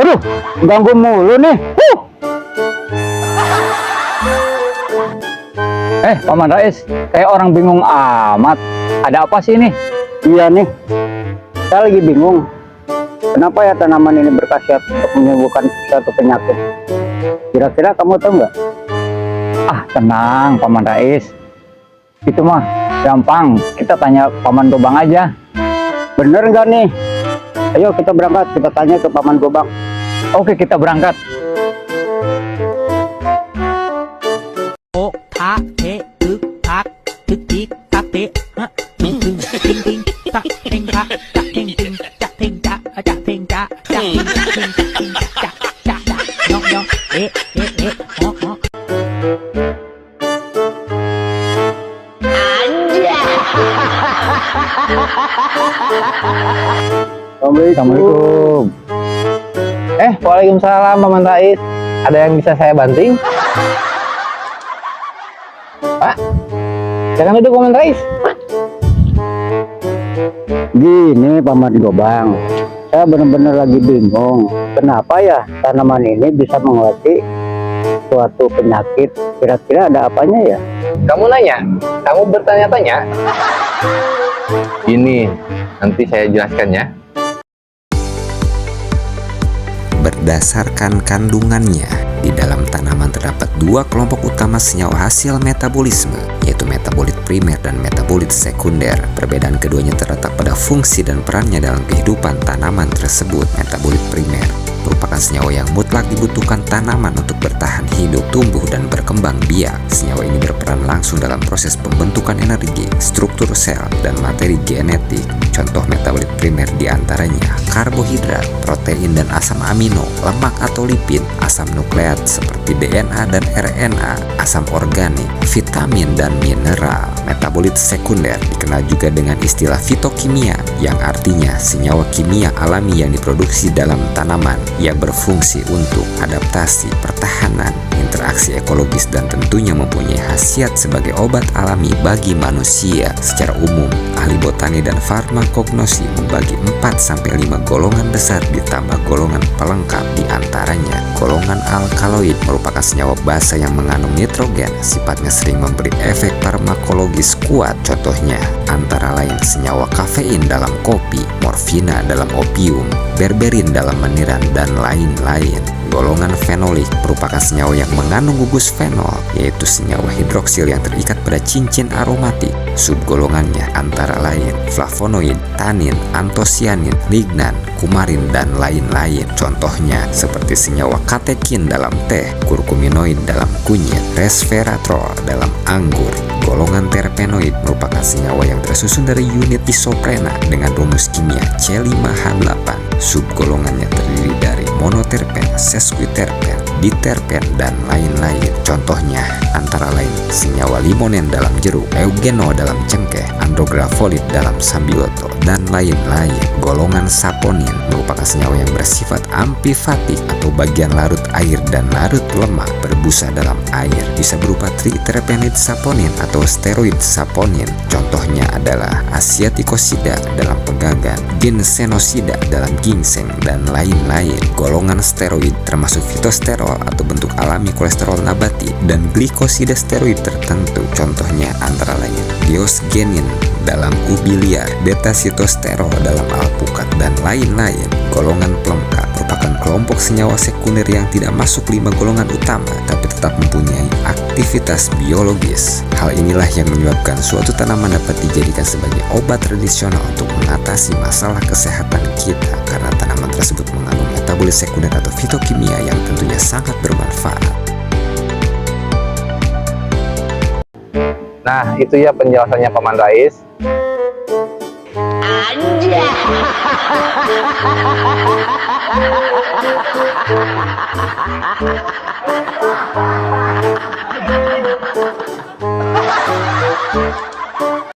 Aduh, ganggu mulu nih. Paman Rais, kayak orang bingung amat. Ada apa sih ini? Iya nih, saya lagi bingung. Kenapa ya tanaman ini berkhasiat untuk menyembuhkan suatu penyakit? Kira-kira kamu tahu nggak? Ah, tenang, Paman Rais. Itu mah gampang. Kita tanya Paman Gobang aja. Bener nggak nih? Ayo kita berangkat, kita tanya ke Paman Gobang. Oke, kita berangkat. Assalamualaikum. Waalaikumsalam Paman Rais. Ada yang bisa saya banting? Pak, jangan duduk Paman Rais. Gini Paman Gobang, saya benar-benar lagi bingung. Kenapa ya tanaman ini bisa mengobati suatu penyakit? Kira-kira ada apanya ya? Kamu nanya? Kamu bertanya-tanya? Ini nanti saya jelaskan ya. Berdasarkan kandungannya, di dalam tanaman terdapat dua kelompok utama senyawa hasil metabolisme, yaitu metabolit primer dan metabolit sekunder. Perbedaan keduanya terletak pada fungsi dan perannya dalam kehidupan tanaman tersebut. Metabolit primer merupakan senyawa yang mutlak dibutuhkan tanaman untuk bertahan hidup, tumbuh, dan berkembang biak. Senyawa ini berperan langsung dalam proses pembentukan energi, struktur sel, dan materi genetik. Contoh metabolit primer diantaranya karbohidrat, protein dan asam amino, lemak atau lipid, asam nukleat seperti DNA dan RNA, asam organik, vitamin dan mineral. Metabolit sekunder dikenal juga dengan istilah fitokimia, yang artinya senyawa kimia alami yang diproduksi dalam tanaman yang berfungsi untuk adaptasi, pertahanan, interaksi ekologis, dan tentunya mempunyai khasiat sebagai obat alami bagi manusia. Secara umum, ahli botani dan farmakognosi membagi 4-5 golongan besar ditambah golongan pelengkap, di antaranya golongan alkaloid merupakan senyawa basa yang mengandung nitrogen, sifatnya sering memberi efek farmakologis kuat. Contohnya antara lain senyawa kafein dalam kopi, morfina dalam opium, berberin dalam meniran, dan lain-lain. Golongan fenolik merupakan senyawa yang mengandung gugus fenol, yaitu senyawa hidroksil yang terikat pada cincin aromatik. Subgolongannya antara lain flavonoid, tanin, antosianin, lignan, kumarin, dan lain-lain. Contohnya seperti senyawa katekin dalam teh, kurkuminoid dalam kunyit, resveratrol dalam anggur. Golongan terpenoid merupakan senyawa yang tersusun dari unit isoprena dengan rumus kimia C5H8. Subgolongannya terdiri dari monoterpen, sesquiterpen, diterpen, dan lain-lain. Contohnya antara lain senyawa limonen dalam jeruk, eugeno dalam cengkeh, andrografolit dalam sambiloto, dan lain-lain. Golongan saponin merupakan senyawa yang bersifat amfifatik atau bagian larut air dan larut lemak berbusa dalam air. Bisa berupa triterpenid saponin atau steroid saponin. Contohnya adalah asiatikosida dalam pegagan, ginsenosida dalam ginseng, dan lain-lain. Golongan steroid termasuk fitosterol atau bentuk alami kolesterol nabati dan glikosida steroid tertentu. Contohnya antara lain diosgenin dalam ubi liar, beta-sitosterol dalam alpukat, dan lain-lain. Golongan pelengkap merupakan kelompok senyawa sekunder yang tidak masuk 5 golongan utama tapi tetap mempunyai aktivitas biologis. Hal inilah yang menyebabkan suatu tanaman dapat dijadikan sebagai obat tradisional untuk mengatasi masalah kesehatan kita, karena tanaman tersebut mengandung metabolit sekunder atau fitokimia yang tentunya sangat bermanfaat. Nah, itu ya penjelasannya Paman Rais. Anjay. Hahaha.